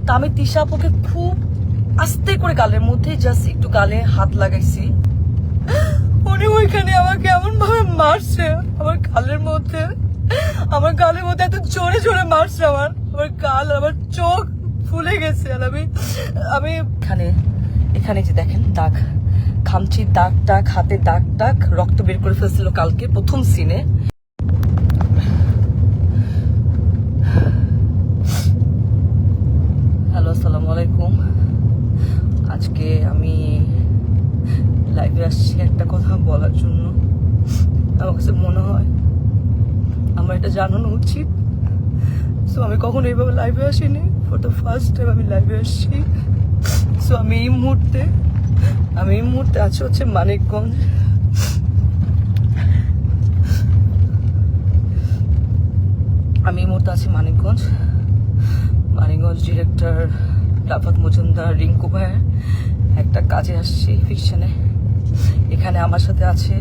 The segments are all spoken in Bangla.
তা আমি তিশা আপুকে খুব আস্তে করে গালের মধ্যে জাস্ট একটু গালে হাত লাগাইছি। উনি ওইখানে আমাকে এমন ভাবে মারছে, আমার গালের মধ্যে এত জোরে জোরে মারছে, আমার গাল, আমার চোখ ফুলে গেছে। আর আমি এখানে যে দেখেন দাগ, খামচির দাগ টাগ, হাতে দাগ টাগ, রক্ত বের করে ফেলছিল কালকে প্রথম সিনে। হ্যালো, আসসালামু আলাইকুম। আজকে আমি লাইভে আসছি একটা কথা বলার জন্য। আমার কাছে মনে হয় আমার এটা জানানো উচিত। সো আমি কখনো এইভাবে লাইভে আসিনি, ফর দ্য ফার্স্ট টাইম আমি লাইভে আসছি। সো আমি এই মুহূর্তে আছি হচ্ছে মানিকগঞ্জ। মানিকগঞ্জ ডিরেক্টর রাফাত মজুমদার, রিঙ্কু ভাইয়ের একটা কাজে আসছি ফিকশনে। এখানে আমার সাথে আছে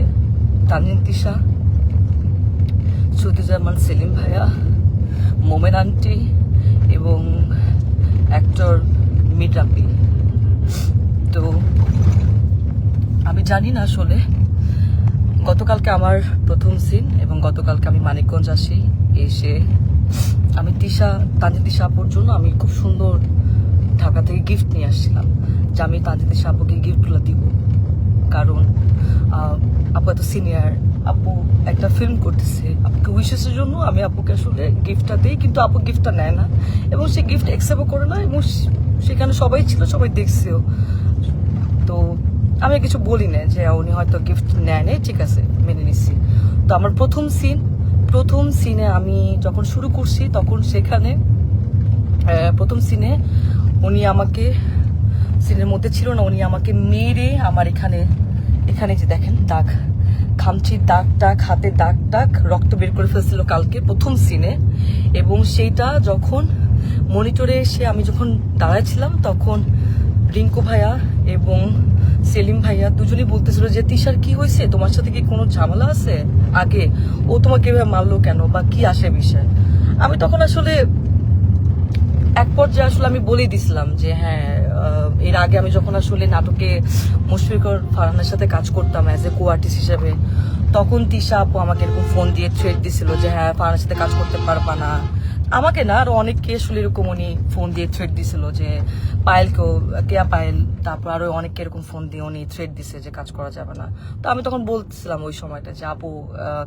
তানজিন তিশা, সুদুজ্জামান সেলিম ভাইয়া, মোমেন আন্টি এবং অ্যাক্টর মিডরাপি। তো আমি জানি না আসলে, গতকালকে আমার প্রথম সিন এবং গতকালকে আমি মানিকগঞ্জ আসি। এসে আমি তানজিন তিশা আপুর জন্য আমি খুব সুন্দর ঢাকা থেকে গিফট নিয়ে আসছিলাম, যে আমি তানজিন তিশা আপুকে গিফটগুলো দিব। কারণ আপু এত সিনিয়র, আপু একটা ফিল্ম করতেছে, আপুকে উইশেসের জন্য আমি আপুকে আসলে গিফটটা দিই, কিন্তু আপু গিফটটা নেয় না এবং সে গিফট অ্যাকসেপ্টও করে না, এবং সেখানে সবাই ছিল, সবাই দেখছেও। তো আমি কিছু বলি না যে উনি হয়তো গিফট নেয় নাই, ঠিক আছে, মেনে নিচ্ছি। তো আমার প্রথম সিনে আমি যখন শুরু করছি, তখন সেখানে প্রথম সিনে উনি আমাকে, সিনের মধ্যে ছিল না, উনি আমাকে মেরে আমার এখানে যে দেখেন দাগ, খামচির দাগ টাগ, হাতে দাগ টাগ, রক্ত বের করে ফেলছিল কালকে প্রথম সিনে। এবং সেইটা যখন মনিটরে এসে আমি যখন দাঁড়াইছিলাম, তখন রিঙ্কু ভাইয়া এবং সেলিম ভাইয়া দুজনেই বলতেছিল যে তিশার কি হয়েছে, তোমার সাথে কি কোনো ঝামেলা আছে, আগে ও তোমাকে এভাবে মারলো কেন, বা কি আসে বিষয়। আমি তখন আসলে এক পর্যায়ে আসলে আমি বলেই দিছিলাম যে হ্যাঁ, এর আগে আমি যখন আসলে নাটকে মুশফিকুর ফারহানের সাথে কাজ করতাম অ্যাজ এ কো আর্টিস্ট হিসেবে, তখন তিশা আপু আমাকে এরকম ফোন দিয়ে থ্রেট দিছিল যে হ্যাঁ, ফারহানের সাথে কাজ করতে পারবা না। আমাকে না, আরো অনেককে আসলে এরকম উনি ফোন দিয়ে থ্রেট দিছিল, যে পায়েলকেও, কেয়া পায়েল, তারপর আরো অনেককে এরকম ফোন দিয়ে উনি থ্রেট দিছে যে কাজ করা যাবে না। তো আমি তখন বলছিলাম ওই সময়টা যে আপু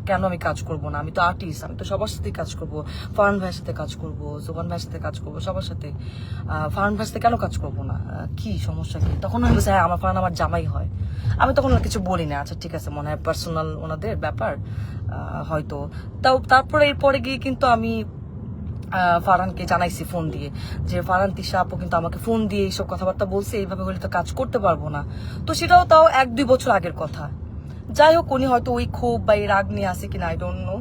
কেন আমি কাজ করব না, আমি তো আর্টিস্ট, আমি তো সবার সাথেই কাজ করব, ফারহান ভাইয়ের সাথে কাজ করব, জোবান ভাইয়ের সাথে কাজ করব, সবার সাথে। ফারহান ভাইয়ের সাথে কেন কাজ করব না, কি সমস্যা কি? তখন আমি বলছি হ্যাঁ, আমার ফারহান আমার জামাই হয়। আমি তখন আর কিছু বলি না, আচ্ছা ঠিক আছে, মনে হয় পার্সোনাল ওনাদের ব্যাপার হয়তো। তারপরে এরপরে গিয়ে কিন্তু আমি ফারহানকে জানাইছি ফোন দিয়ে যে ফারহান, তিশা আপু কিন্তু আমাকে ফোন দিয়ে এইসব কথাবার্তা বলছে, এইভাবে হলে তো কাজ করতে পারবো না। তো সেটাও তাও 1-2 বছর আগের কথা। যাই হোক, উনি হয়তো ওই ক্ষোভ বা এই রাগ নিয়ে আসে কিনা, আই ডোন্ট নো।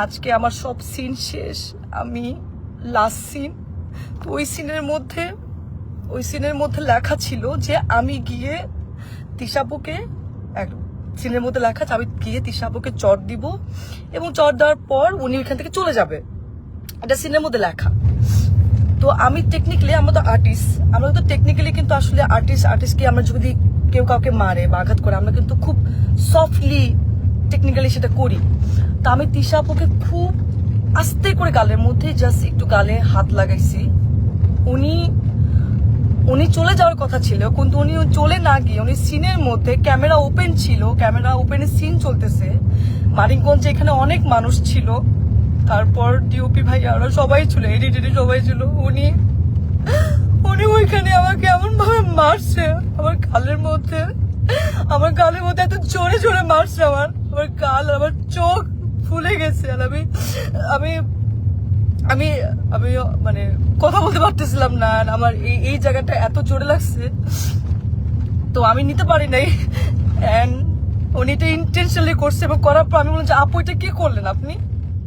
আজকে আমার সব সিন শেষ, আমি লাস্ট সিন। তো ওই সিনের মধ্যে লেখা ছিল যে আমি গিয়ে তিশা আপুকে, সিনের মধ্যে লেখা আমি গিয়ে তিশা আপুকে চট দিব, এবং চট দেওয়ার পর উনি ওইখান থেকে চলে যাবে, এটা সিনের মধ্যে লেখা। তো আমি টেকনিক্যালি, আমরা তো টেকনিক্যালি কিন্তু আসলে আর্টিস্টকে আমরা যদি কেউ কাউকে মারে বা আঘাত করে, আমরা কিন্তু খুব সফটলি টেকনিক্যালি সেটা করি। তো আমি তিশা আপুকে খুব আস্তে করে গালের মধ্যে জাস্ট একটু গালে হাত লাগাইছি। উনি চলে যাওয়ার কথা ছিল, কিন্তু উনি চলে না গিয়ে, উনি সিনের মধ্যে, ক্যামেরা ওপেন ছিল, ক্যামেরা ওপেনে সিন চলতেছে, মানিকগঞ্জে এখানে অনেক মানুষ ছিল, তারপর ডিওপি ভাই আরো সবাই ছিল, এডিটর সবাই ছিল, উনি ওইখানে আমাকে এমন ভাবে মারছে, আমার গালের মধ্যে এত জোরে জোরে মারছে, আমার গাল, আমার চোখ ফুলে গেছে। আর আমি মানে কথা বলতে পারতেছিলাম না, আমার এই জায়গাটা এত জোরে লাগছে, তো আমি নিতে পারি নাই। এন্ড উনি এটা ইন্টেনশনালি করছে, এবং করার পর আমি বললাম যে আপু এটা কি করলেন, আপনি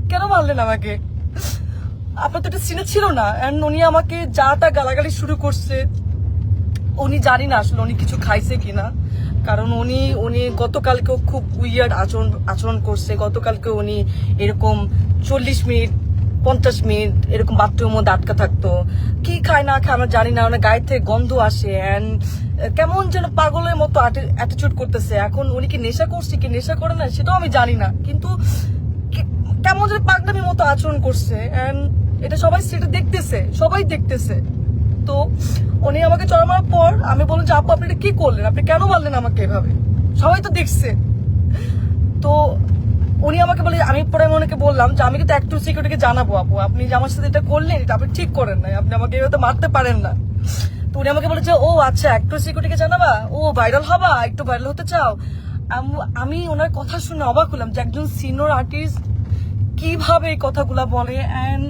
কেন মারলেন আমাকে, আপনার তো এটা সিনে ছিল না। এন্ড উনি আমাকে যাটা গালাগালি শুরু করছে, উনি জানি না আসলে উনি কিছু খাইছে কিনা, কারণ উনি গতকালকেও খুব উইয়ার্ড আচরণ করছে। গতকালকে উনি এরকম 40 মিনিট 50 মিনিট এরকম বাথরুমের মধ্যে আটকা থাকতো। কি খায় না খায় আমরা জানি না, ওনার গায়ে থেকে গন্ধ আসে অ্যান্ড কেমন যেন পাগলের মতো অ্যাটিটিউড করতেছে। এখন উনি কি নেশা করছে কি নেশা করে না সেটাও আমি জানি না, কিন্তু কেমন যেন পাগলামির মতো আচরণ করছে অ্যান্ড এটা সবাই সেটা দেখতেছে, সবাই দেখতেছে। তো উনি আমাকে চড়া মারার পর আমি বললাম যে আপু আপনি এটা কি করলেন, আপনি কেন মারলেন আমাকে এভাবে, সবাই তো দেখছে। তো উনি আমাকে বলে, আমি পরে ওনাকে বললাম যে আমি কিন্তু একটু সিকিউরিটিকে জানাবো আপু, আপনি যে আমার সাথে এটা করলেন এটা আপনি ঠিক করেন নাই, আপনি আমাকে এভাবে মারতে পারেন না। তো উনি আমাকে বলে যে ও আচ্ছা একটু সিকিউরিটিকে জানাবা, ও ভাইরাল হবা, একটু ভাইরাল হতে চাও। আমি ওনার কথা শুনে অবাক হলাম যে একজন সিনিয়র আর্টিস্ট কিভাবে এই কথাগুলা বলে। অ্যান্ড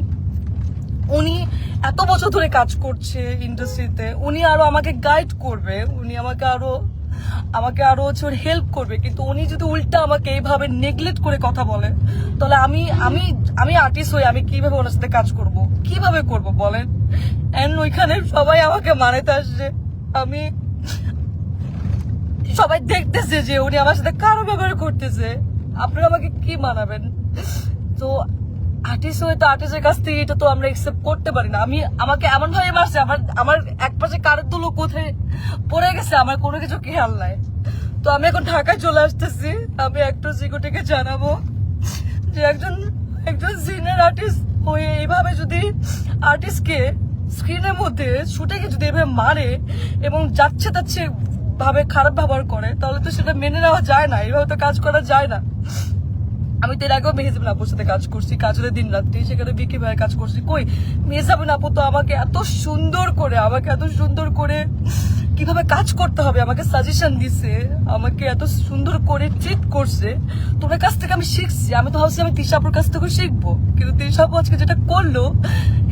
উনি এত বছর ধরে কাজ করছে ইন্ডাস্ট্রিতে, উনি আরো আমাকে গাইড করবে, উনি আমাকে আরো হচ্ছে হেল্প করবে, কিন্তু উনি যদি উল্টা আমাকে এইভাবে নেগলেক্ট করে কথা বলে তাহলে আমি আর্টিস্ট হই, আমি কিভাবে ওনার সাথে কাজ করব, কিভাবে করব বলেন। এন্ড ওইখানে সবাই আমাকে মানাতে আসছে, আমি সবাই দেখতেছে যে উনি আমার সাথে কারো ব্যবহার করতেছে, আপনারা আমাকে কি মানাবেন। তো আর্টিস্ট হয়ে তো আর্টিস্টের কাছ থেকে এটা তো আমরা একসেপ্ট করতে পারি না। আমাকে এমন ভাবে মারছে, আমার এক পাশে কারের দুলো কোথায় পড়ে গেছে, আমার কোনো কিছু খেয়াল নাই। তো আমি এখন ঢাকায় চলে আসতেছি, আমি একটু সিকিউরিটিকে জানাবো যে একজন সিনিয়র আর্টিস্ট হয়ে এইভাবে যদি আর্টিস্টকে স্ক্রিনের মধ্যে শুটে গিয়ে যদি এভাবে মারে এবং যাচ্ছে তাচ্ছে ভাবে খারাপ ব্যবহার করে তাহলে তো সেটা মেনে নেওয়া যায় না, এইভাবে তো কাজ করা যায় না। আমি তো এর আগেও মেহজাবিন আপুর সাথে কাজ করছি, কাজের দিন রাত্রি, সেখানে বিকি ভাইয়ের কাজ করছি। কই মেহজাবিন আপু তো আমাকে এত সুন্দর করে কিভাবে কাজ করতে হবে আমাকে সাজেশন দিছে, আমাকে এত সুন্দর করে ট্রিট করছে। তোমার কাছ থেকে আমি শিখছি, আমি তো ভাবছি আমি তিশা আপুর কাছ থেকে শিখবো, কিন্তু তিশা আপু আজকে যেটা করলো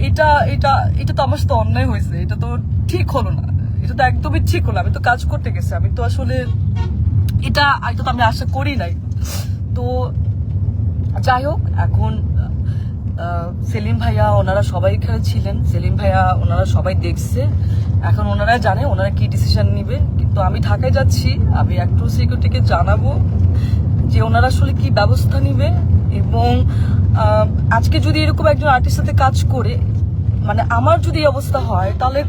এটা এটা এটা তো আমার সাথে অন্যায় হয়েছে, এটা তো ঠিক হলো না, এটা তো একদমই ঠিক হলো। আমি তো কাজ করতে গেছি, আমি তো আসলে এটা তো আমি আশা করি নাই। তো যাই হোক, এখন সেলিম ভাইয়া ওনারা সবাই এখানে ছিলেন, সেলিম ভাইয়া ওনারা সবাই দেখছে, এখন ওনারা জানে ওনারা কি ডিসিশন নিবে। কিন্তু আমি ঢাকায় যাচ্ছি, আমি একটু সিকিউরিটিকে জানাবো যে ওনারা আসলে কি ব্যবস্থা নিবে। এবং আজকে যদি এরকম একজন আর্টিস্টের সাথে কাজ করে, মানে আমার যদি এই অবস্থা হয় তাহলে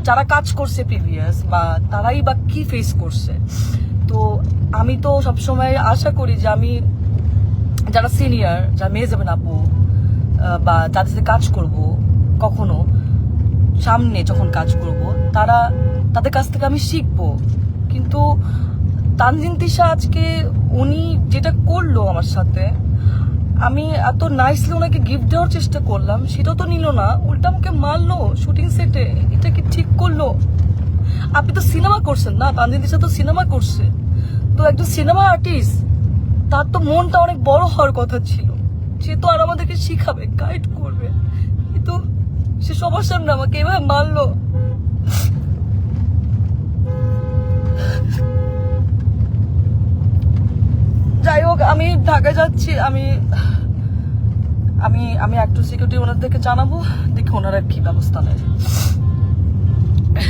যারা কাজ করছে প্রিভিয়াস বা তারাই বা কি ফেস করছে। তো আমি তো সবসময় আশা করি যে আমি যারা সিনিয়র, যারা মেহজাবিন আপু বা যাদের সাথে কাজ করব, কখনো সামনে যখন কাজ করব তাদের কাছ থেকে আমি শিখবো। কিন্তু তানজিন তিশা আজকে উনি যেটা করলো আমার সাথে, আমি এত নাইসলি ওনাকে গিফট দেওয়ার চেষ্টা করলাম, সেটাও তো নিল না, উল্টা আমাকে মারলো শুটিং সেটে। এটা কি ঠিক করলো? আপনি তো সিনেমা করছেন না, তানজিন তিশা তো সিনেমা করছে, তো একজন সিনেমা আর্টিস্ট তার তো মনটা অনেক বড় হওয়ার কথা ছিল, সে তো আর আমাদেরকে শিখাবে, গাইড করবে, কিন্তু সে সবার সামনে আমাকে এভাবে মারলো। যাই হোক, আমি ঢাকায় যাচ্ছি, আমি একটু সিকিউরিটি ওনাদেরকে জানাবো, দেখি ওনারা কি ব্যবস্থা নেয়।